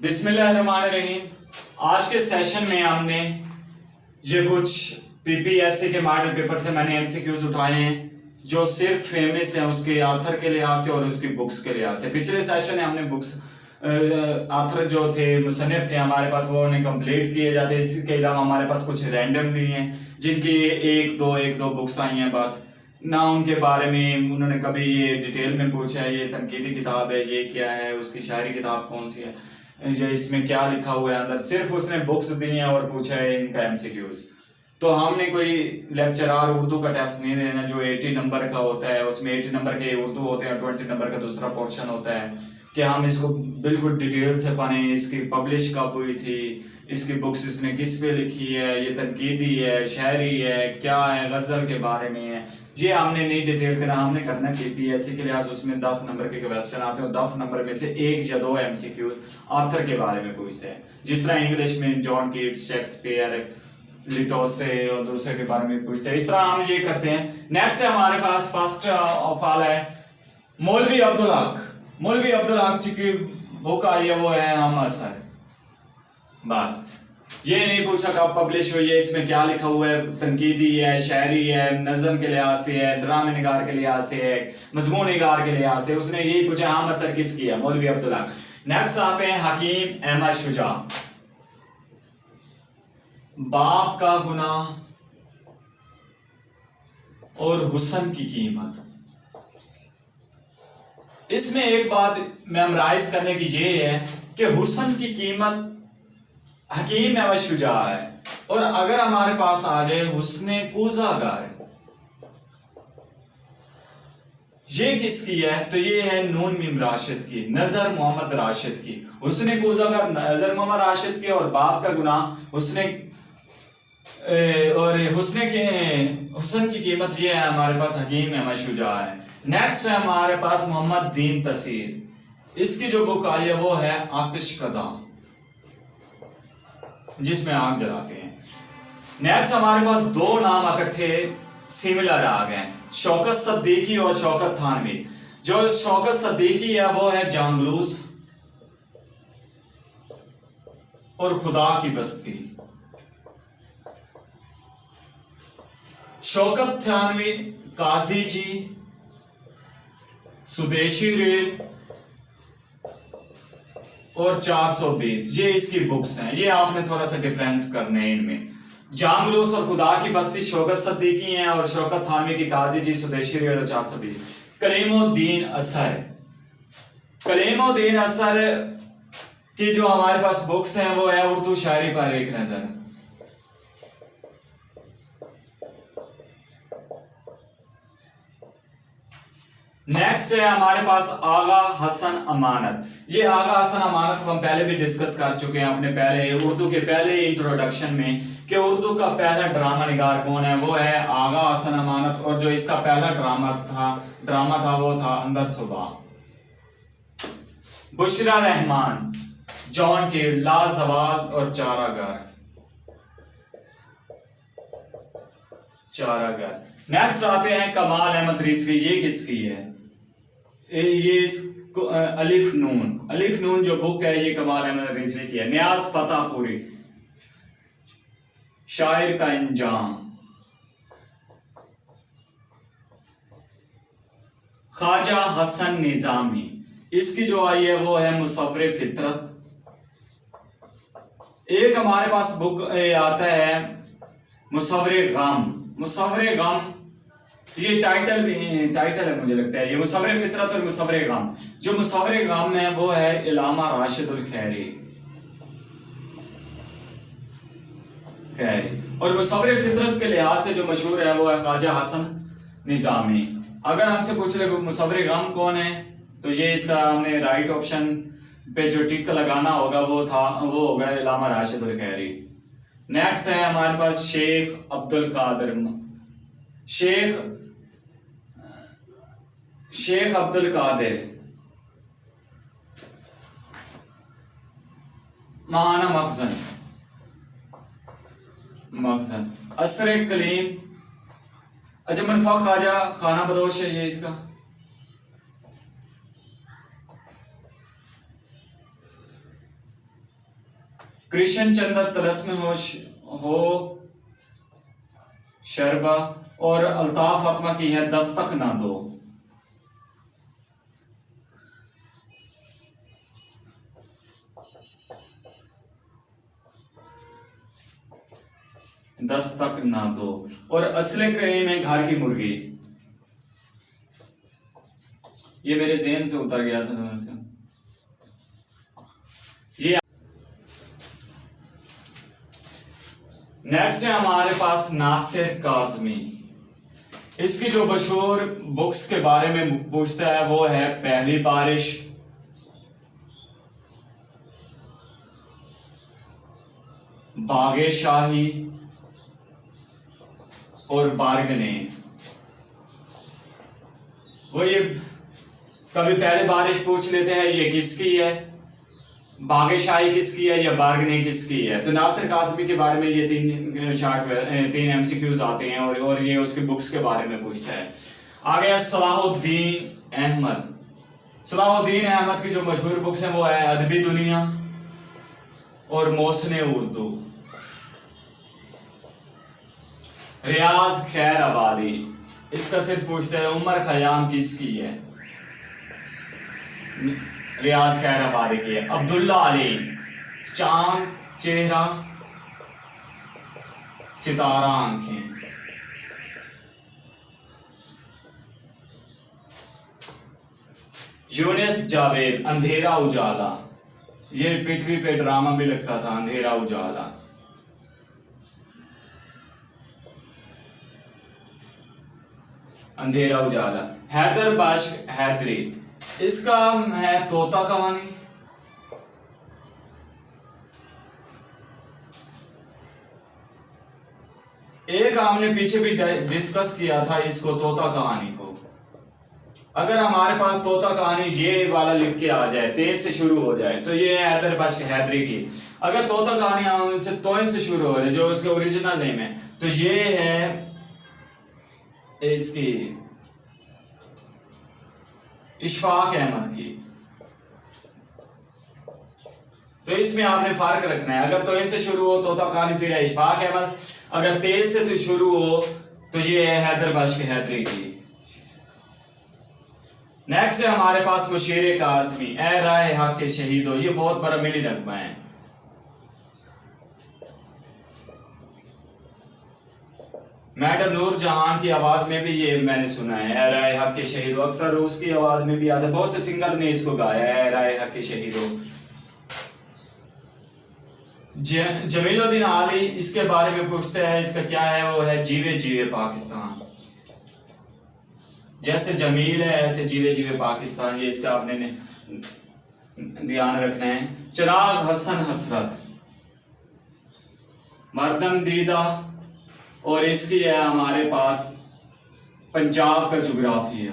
बिस्मिल्लाहिर्रहमानिर्रहीम। आज के सेशन में हमने ये कुछ पीपीएससी के मॉडल पेपर से मैंने एमसीक्यूज उठाए हैं जो सिर्फ फेमस है उसके आथर के लिहाज से और उसकी बुक्स के लिहाज से। पिछले सेशन में हमने बुक्स आथर जो थे मुसन्निफ थे हमारे पास वो उन्हें कंप्लीट किए जाते हैं। इसके अलावा हमारे पास कुछ रैंडम भी हैं जिनकी एक दो बुक्स आई हैं, बस ना उनके बारे में उन्होंने कभी ये डिटेल में पूछा है ये तनकीदी किताब है, ये क्या है, उसकी शायरी किताब कौन सी है, या इसमें क्या लिखा हुआ है अंदर। सिर्फ उसने बुक्स दी हैं और पूछा है इनका एमसीक्यूज। तो हमने कोई लेक्चरार उर्दू का टेस्ट नहीं देना जो 80 नंबर का होता है, उसमें 80 नंबर के उर्दू होते हैं, 20 नंबर का दूसरा पोर्शन होता है कि हम इसको बिल्कुल डिटेल से पढ़ें, इसकी पब्लिश कब हुई थी, इसकी बुक्स इसने किस पे लिखी है, ये तनकीदी है, शायरी है, क्या है, गज़ल के बारे में है, ये हमने नहीं डिटेल करना। हमने करना है पीपीएससी के लिहाज उसमें 10 नंबर के क्वेश्चन आते हैं और 10 नंबर में से 1 या 2 एमसीक्यू आथर के बारे में पूछते हैं। जिस तरह इंग्लिश में जॉन कीट्स, शेक्सपियर, लिटोसे और दूसरे के बारे में पूछते हैं, इस तरह हम ये करते हैं। नेक्स्ट है हमारे पास फर्स्ट ऑफ ऑल है मौलवी अब्दुल हक। मौलवी अब्दुल हक जी की बुक आई है वो है हम असर। बस ये नहीं पूछा कब पब्लिश हुई है, इसमें क्या लिखा हुआ है, तनकीदी है, शायरी है, नज़म के लिहाज से है, ड्रामे निगार के लिहाज से है, मजमून निगार के लिहाज से। उसने यही पूछा हम असर किसकी है, मौलवी अब्दुल हक। नेक्स्ट आते हैं हकीम अहमद शुजा। बाप का गुनाह और हुस्न की कीमत। इसमें एक बात मेमोराइज करने की ये है कि हुस्न की कीमत हकीम अहमद शुजा है, और अगर हमारे पास आ जाए हुस्ने कूज़ागार, ये किसकी है, तो ये है नून मीम राशिद की, नजर मोहम्मद राशिद की। हुस्ने कूज़ागार नजर मोहम्मद राशिद की और बाप का गुनाह हुस्ने और हुस्न की कीमत ये है हमारे पास हकीम अहमद शुजा है। नेक्स्ट है हमारे पास मोहम्मद दीन तसीर। इसकी जो बुक आई है वो है आतिश कदा, जिसमें आग जलाते हैं। नेक्स्ट हमारे पास 2 नाम इकट्ठे सिमिलर आ गए, शौकत सद्दीकी और शौकत थानवी। जो शौकत सद्दीकी है वो है जांगलूस और खुदा की बस्ती। शौकत थानवी काजी जी, स्वदेशी रेल और 420, ये इसकी बुक्स हैं। ये आपने थोड़ा सा डिफरेंट करने हैं इनमें। जांगलूस और खुदा की बस्ती शौकत सद्दीकी हैं और शौकत थानवी की काजी जी, स्वदेशी रेल और 420। कलीमुद्दीन असर। कलीमुद्दीन असर की जो हमारे पास बुक्स हैं वो है उर्दू शायरी पर एक नजर। नेक्स्ट है हमारे पास आगा हसन अमानत। ये आगा हसन अमानत को हम पहले भी डिस्कस कर चुके हैं अपने पहले उर्दू के पहले इंट्रोडक्शन में कि उर्दू का पहला ड्रामा निगार कौन है, वो है आगा हसन अमानत। और जो इसका पहला ड्रामा था वो था अंदर सुबह। बुशरा रहमान, जॉन कीट, लाजवाल और चारागर। नेक्स्ट आते हैं कमाल अहमद रिजवी। ये किसकी है, ये अलिफ नून जो बुक है ये कमाल अहमद रिजवी की है। नियाज फताहपुरी, शायर का इंजाम। ख्वाजा हसन निजामी, इसकी जो आई है वो है मुसव्वरे फितरत। एक हमारे पास बुक आता है मुसव्वरे गम। ये टाइटल है मुझे लगता है, ये मुसव्वरे फितरत और मुसव्वरे गम। जो मुसव्वरे गम है वो है इलामा राशिदुल खैरी। और मुसव्वरे फितरत के लिहाज से जो मशहूर है वो है ख्वाजा हसन निजामी। अगर हमसे पूछ ले मुसव्वरे गम कौन है तो ये इसका हमने राइट ऑप्शन पे जो टिक लगाना होगा वो होगा इलामा राशिदुल खैरी। नेक्स्ट है हमारे पास शेख अब्दुल कादिर महाना मखजन। असरे कलीम, अच्छा मनफा ख्वाजा खाना बदोश है ये इसका। कृष्ण चंद्र तलस्म हो शरबा, और अल्ताफ फातिमा की है दस्तक ना दो। दस्तक ना दो। और असले करीम है घर की मुर्गी। ये मेरे ज़हन से उतर गया था दोनों से। ये नेक्स्ट है हमारे पास नासिर काज़मी। इसकी जो मशहूर बुक्स के बारे में पूछता है वो है पहली बारिश, बागे शाही और बारगने। वो ये कभी पहली बारिश पूछ लेते हैं ये किसकी है, बागे शाही किसकी है, या बारगने किसकी है। तो नासिर काज़मी के बारे में ये तीन एमसीक्यूज आते हैं और ये उसकी बुक्स के बारे में पूछता है। आगे सलाहुद्दीन अहमद। सलाहुद्दीन अहमद की जो मशहूर बुक्स हैं वो है अदबी दुनिया और मौसने उर्दू। रियाज खैर आबादी, इसका सिर्फ पूछते हैं उमर खयाम किसकी है, रियाज खैर आबादी की है। अब्दुल्ला अली, चांद चेहरा सितारा आंखें। यूनिस जावेद, अंधेरा उजाला। ये पृथ्वी पे ड्रामा भी लगता था, अंधेरा उजाला। अंधेरा उजाला। हैदर बाश्क हैदरी, इसका है तोता कहानी। एक हमने पीछे भी डिस्कस किया था इसको, तोता कहानी को। अगर हमारे पास तोता कहानी ये वाला लिख के आ जाए, तेज से शुरू हो जाए, तो ये है हैदर बाश्क हैदरी की। अगर तोता कहानी हमसे तोइन से शुरू हो जाए, जो उसके ओरिजिनल नेम है, तो ये है इसकी इशफाक अहमद की। तो इसमें आपने फर्क रखना है। अगर तो से शुरू हो तोता कहानी फिर है इशफाक अहमद, अगर तेज से तो शुरू हो तो ये है हैदर बाश्क हैदरी की। नेक्स्ट है हमारे पास मुशीर काज़मी, ए राय हक के शहीद हो। ये बहुत बड़ा मिली नगमा है। मैडम नूर जहान की आवाज में भी ये मैंने सुना है, ए राय हक के शहीद हो। अक्सर उसकी आवाज में भी आता है, बहुत से सिंगर ने इसको गाया है, ए राय हक के शहीद हो। जमीलुद्दीन आली, इसके बारे में पूछते हैं, इसका क्या है, वो है जीवे जीवे पाकिस्तान। जैसे जमील है ऐसे जीवे जीवे पाकिस्तान, ये इसका आपने ध्यान रखना है। चिराग हसन हसरत, मर्दम दीदा, और इसकी है हमारे पास पंजाब का जुग्राफिया।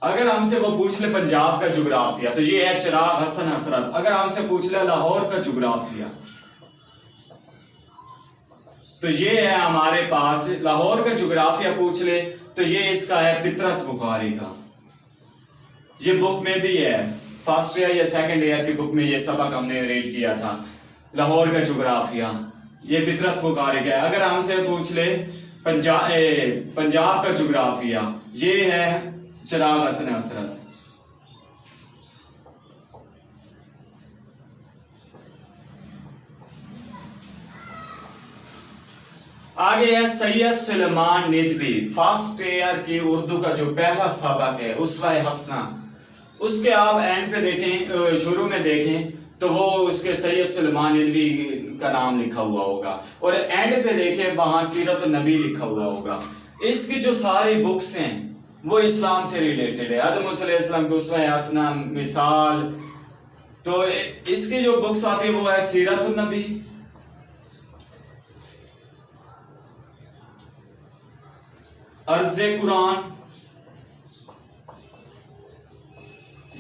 अगर हमसे वो पूछ ले पंजाब का जुग्राफिया तो ये है चिराग हसन हसरत। अगर हमसे पूछ ले लाहौर का जुग्राफिया तो ये है हमारे पास, लाहौर का जुग्राफिया पूछ ले तो ये इसका है पितरस बुखारी का। ये बुक में भी है, फर्स्ट ईयर या सेकंड ईयर की बुक में ये सबक हमने रीड किया था, लाहौर का जुग्राफिया। ये पितरस बुखारी का है। अगर हमसे पूछ ले पंजाब का जुग्राफिया, ये है चिराग हसन हसरत। आगे है सैयद सुलेमान निदवी, फर्स्ट ईयर की उर्दू का जो पहला सबक है उसवाए हसना, उसके आप एंड पे देखें, शुरू में देखें तो वो उसके सैयद सुलेमान निदवी का नाम लिखा हुआ होगा, और एंड पे देखें वहां सीरत नबी लिखा हुआ होगा। इसकी जो सारी बुक्स हैं वो इस्लाम से रिलेटेड है। आज़म अलैहिस्सलाम की उसवाए हसना, मिसाल, तो इसकी जो बुक्स आती है वो है सीरत नबी, अर्ज़े कुरान,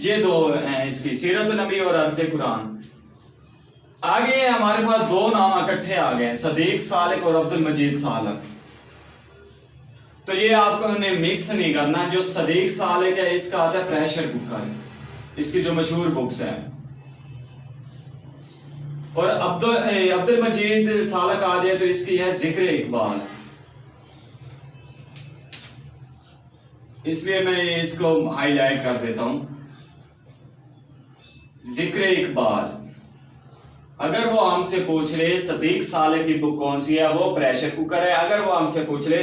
ये दो हैं इसकी, सीरत नबी और अर्ज़े कुरान। आगे हमारे पास दो नाम इकट्ठे आ गए, सदीक सालिक और अब्दुल मजीद सालिक। तो ये आपको ने मिक्स नहीं करना। जो सदीक सालिक है इसका आता है प्रेशर कुकर, इसकी जो मशहूर बुक्स हैं। और अब्दुल मजीद सालक आ जाए तो इसकी है जिक्र इकबाल, इसलिए मैं इसको हाईलाइट कर देता हूं। जिक्र इकबाल, अगर वो हमसे पूछ ले सदीक सालक की बुक कौन सी है, वो प्रेशर कुकर है। अगर वो हमसे पूछ ले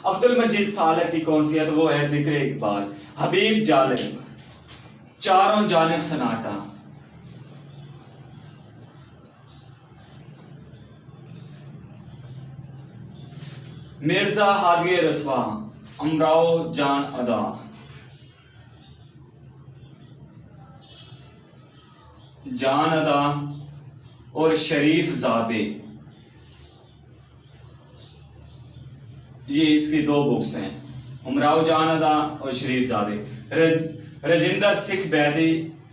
अब्दुल मजीद सालक की कौन सी है, तो वो है जिक्र इकबाल। हबीब जालिब, चारों जानिब सन्नाटा। मिर्जा हादी रसवा, अमराओ जान अदा। जान अदा और शरीफ जादे, ये इसकी दो बुक्स हैं, उमराव जान अदा और शरीफ जादे। रजिंदर सिख बैदी,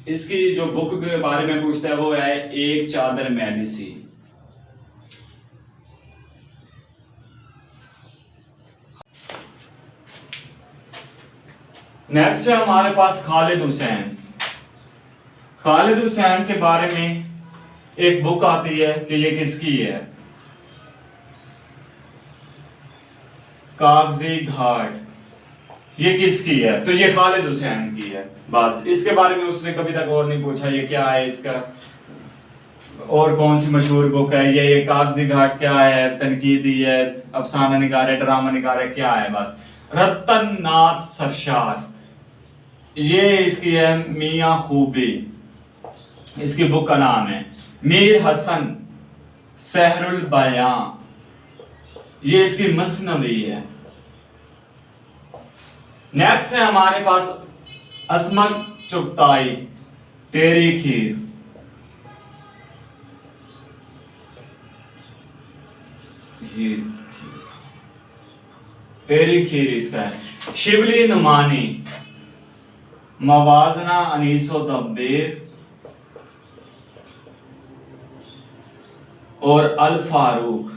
इसकी जो बुक के बारे में पूछता है वो है एक चादर मैली सी। नेक्स्ट है हमारे पास खालिद हुसैन। खालिद हुसैन के बारे में एक बुक आती है कि ये किसकी है, कागजी घाट, ये किसकी है, तो ये खालिद हुसैन की है। बस इसके बारे में उसने कभी तक और नहीं पूछा ये क्या है, इसका और कौन सी मशहूर बुक है, ये कागजी घाट क्या है, तनकीदी है, अफसाना निगार है, ड्रामा निगार है, क्या है। बस रतन नाथ सरशार, ये इसकी है मियां खूबी, इसकी बुक का नाम है। मीर हसन सहरुल बयां, ये इसकी मसनवी है। नेक्स्ट है हमारे पास असमत चुगताई, तेरी खीर। तेरी खीर इसका है। शिबली नुमानी, मवाजना अनीसो तब्बीर और अल फारूक।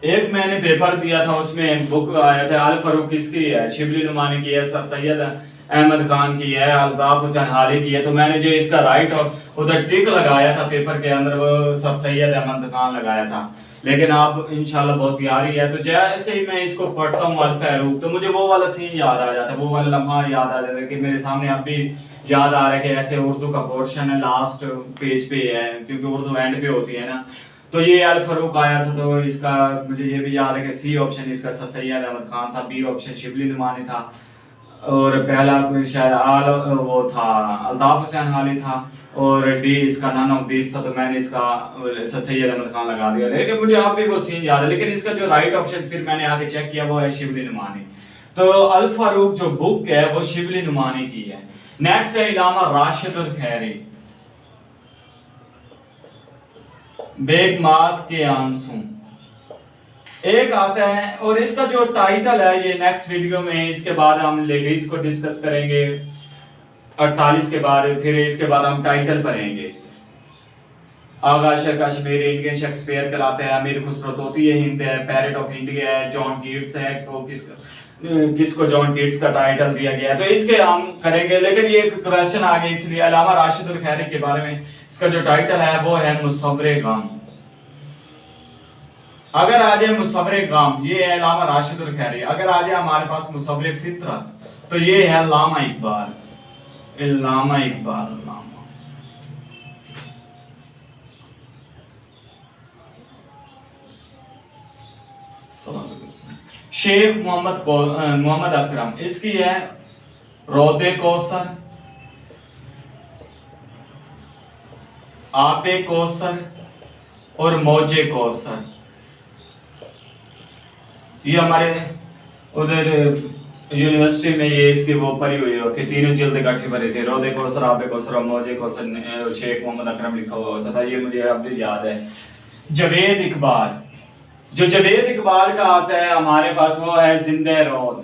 एक मैंने पेपर दिया था उसमें बुक आया था, अल फारूक किसकी है, शिबली नुमानी की है, सर सैयद अहमद खान की है, अल्ताफ हुसैन हाली की है। तो मैंने जो इसका राइट और उधर टिक लगाया था पेपर के अंदर, वो सर सैयद अहमद खान लगाया था। लेकिन आप इंशाल्लाह बहुत तैयारी है, तो जैसे ही मैं इसको पढ़ता हूँ अल फारूक, तो मुझे वो वाला सीन याद आ जाता है, वो वाला लम्हा याद आ जाता है कि मेरे सामने अब भी याद आ रहा है कि ऐसे उर्दू का पोर्शन है, लास्ट पेज पे है, क्योंकि उर्दू एंड पे होती है ना। तो ये अल फारूक आया था, तो इसका मुझे ये भी याद है कि सी ऑप्शन इसका सर सैयद अहमद खान था, बी ऑप्शन शिबली नुमानी था, और पहला शायद वो था अल्ताफ हुसैन हाली था, और डी इसका नन ऑफ दिस था। तो मैंने इसका सर सैयद अहमद खान लगा दिया, लेकिन मुझे आप भी वो सीन याद है। लेकिन इसका जो राइट ऑप्शन फिर मैंने आके चेक किया वो है शिबली नुमानी। तो अल फारूक जो बुक है वो शिबली नुमानी की है। नेक्स्ट है इलामा राशिद उल खैरी, बेगमात के आंसू, एक आता है। और इसका जो टाइटल है ये नेक्स्ट वीडियो में, इसके बाद हम लेडीज को डिस्कस करेंगे 48 के बाद, फिर इसके बाद हम टाइटल पढ़ेंगे। आगा शेर कश्मीर, इंडियन शेक्सपियर कहलाते हैं, अमीर खुसरो तोती हिंद है, पैरेट ऑफ इंडिया है, जॉन कीट्स है, तो किसको जॉन कीट्स का टाइटल दिया गया है, तो इसके हम करेंगे। लेकिन ये एक क्वेश्चन आ गया, इसलिए अलामा राशिद उल खैरी के बारे में इसका जो टाइटल है वो है मुसव्वरे गम। अगर आ जाए मुसव्वरे गम, ये है अलामा राशिद उल खैरी। अगर आ जाए हमारे पास मुसव्वरे फितरत, तो ये है अल्लामा इकबाल, अल्लामा इकबाल। शेख मोहम्मद अकरम, इसकी है रोदे कौसर, आपे कौसर और मौजे कौसर। ये हमारे उधर यूनिवर्सिटी में ये इसकी वो पढ़ी हुई होती, तीनों जिल्द इकट्ठी भरी थी, रोदे कौसर, आपे कौसर और मौजे कौसर, शेख मोहम्मद अकरम लिखा हुआ होता था। ये मुझे अब भी याद है। जवेद इकबाल, जो जवेद इकबाल का आता है हमारे पास वो है जिंदे रोद।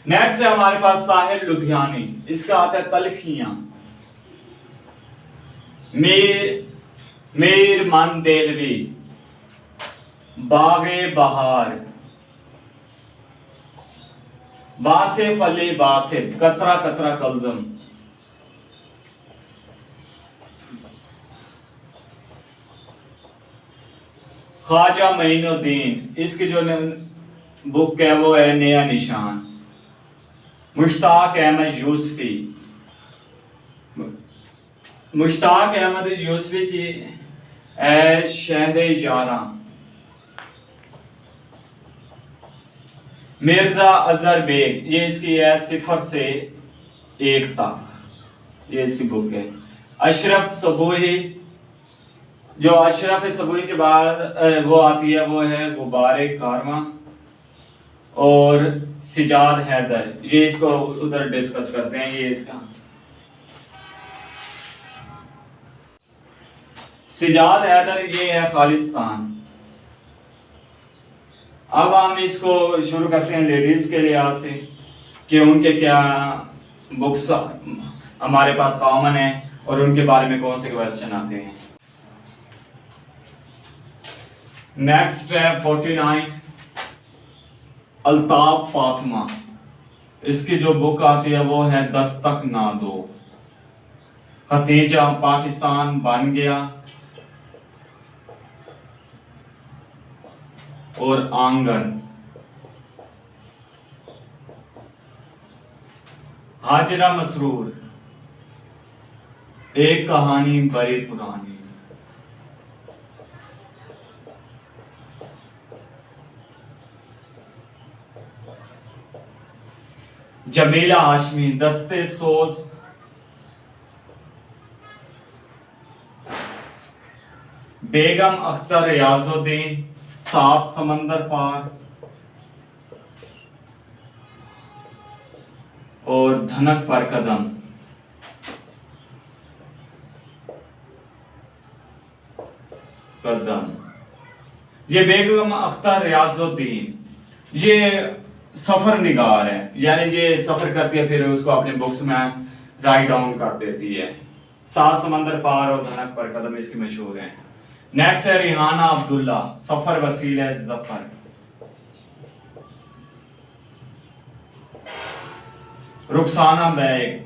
नेक्स्ट है हमारे पास साहिल लुधियानी, इसका आता है तलखियां। मीर मन देलवी, बागे बहार। वासिफ अली वासिफ, कतरा कतरा कलजम। ख्वाजा मोइनुद्दीन, इसकी जो बुक है वो है नया निशान। मुश्ताक अहमद यूसुफी, मुश्ताक अहमद यूसुफी की ए शहर यारा। मिर्जा अजहर बेग, ये इसकी है 0 से 1 तक, ये इसकी बुक है। अशरफ सबूही, जो अशरफ सबूही के बाद वो आती है वो है गुबारे कारवां और सिजाद हैदर, ये इसको उधर डिस्कस करते हैं। ये इसका सिजाद हैदर, ये है खालिस्तान। अब हम इसको शुरू करते हैं लेडीज के लिहाज से कि उनके क्या बुक्स हमारे पास कॉमन है और उनके बारे में कौन से क्वेश्चन आते हैं। नेक्स्ट है 49 अल्ताफ फातिमा, इसकी जो बुक आती है वो है दस्तक ना दो। खतीजा पाकिस्तान बन गया और आंगन। हाजिरा मसरूर, एक कहानी बड़ी पुरानी। जमीला हाशमी, दस्ते सोज। बेगम अख्तर रियाजुद्दीन, 7 समंदर पार। और धनक पर कदम। ये बेगम अख्तर रियाजुद्दीन, ये सफर निगार है, यानी ये सफर करती है फिर उसको अपने बुक्स में राइट डाउन कर देती है। 7 समंदर पार और धनक पर कदम इसकी मशहूर है। नेक्स्ट है रिहाना अब्दुल्ला, सफर वसीला जफर। रुखसाना बैग,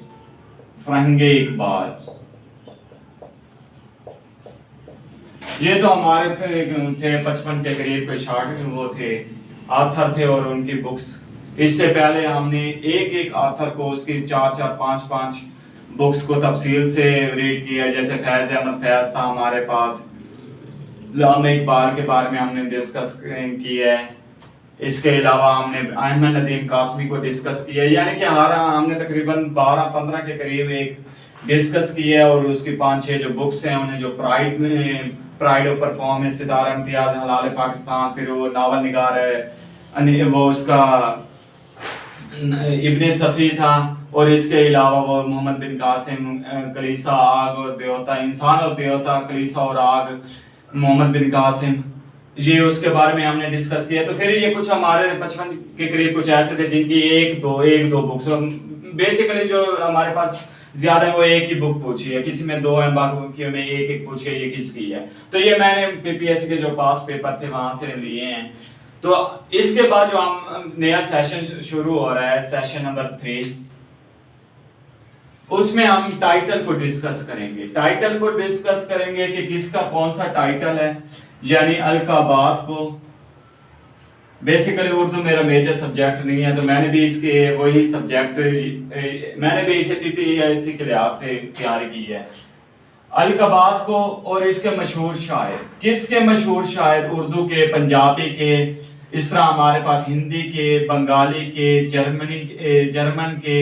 फरंगे इकबाल। ये तो हमारे थे 55 के करीब कोई शार्ट वो थे आथर थे और उनकी बुक्स। इससे पहले हमने एक एक आथर को उसकी 4-4, 5-5 बुक्स को तफसील से रीड किया। जैसे फैज अहमद फैज था हमारे पास, लामा इकबाल के बारे में हमने डिस्कस किया है। इसके अलावा हमने अहमद नदीम कासमी को डिस्कस किया, यानी कि हमने तकरीबन 12-15 के करीब एक डिस्कस किया है। और उसकी 5-6 जो बुक्स हैं उन्हें, जो प्राइड ऑफ परफॉर्मेंस, सितारा इम्तियाज, हलाल पाकिस्तान, फिर वो नावल निगार है वो उसका इब्ने सफ़ी था। और इसके अलावा वो मोहम्मद बिन कासिम, कलीसा आग और देवता, इंसान और देवता, कलीसा और आग, मोहम्मद बिन कासिम, ये उसके बारे में हमने डिस्कस किया। तो फिर ये कुछ हमारे 55 के करीब कुछ ऐसे थे जिनकी एक दो बुक्स, बेसिकली जो हमारे पास ज्यादा है वो एक ही बुक पूछी है, किसी में 2 है, बाकी में एक पूछी है, ये किसकी है। तो ये मैंने पीपीएससी के जो पास पेपर थे वहां से लिए हैं। तो इसके बाद जो हम नया सेशन शुरू हो रहा है, सेशन नंबर 3, उसमें हम टाइटल को डिस्कस करेंगे। टाइटल को डिस्कस करेंगे कि किसका कौन सा टाइटल है, यानी अलकाबात को। बेसिकली उर्दू मेरा मेजर सब्जेक्ट नहीं है, तो मैंने भी इसके वही सब्जेक्ट मैंने भी इसे पीपीएससी के लिहाज से तैयारी की है। अलकाबात को और इसके मशहूर शायर, किसके मशहूर शायर, उर्दू के, पंजाबी के, इस तरह हमारे पास हिंदी के, बंगाली के, जर्मन के,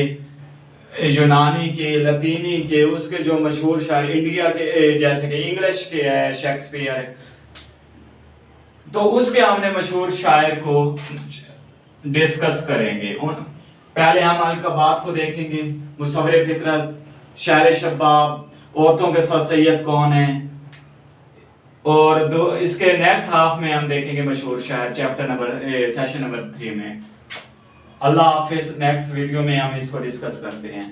यूनानी के, लतीनी के, उसके जो मशहूर शायर इंडिया के, जैसे कि इंग्लिश के है शेक्सपियर, तो उसके हमने मशहूर शायर को डिस्कस करेंगे। पहले हम अलकाबात को देखेंगे, मुसव्विर फितरत, शायर शबाब, औरतों के साथ सैयद कौन है, और इसके नेक्स्ट हाफ में हम देखेंगे मशहूर शायर, सेशन नंबर 3 में। अल्लाह हाफिज। नेक्स्ट वीडियो में हम इसको डिस्कस करते हैं।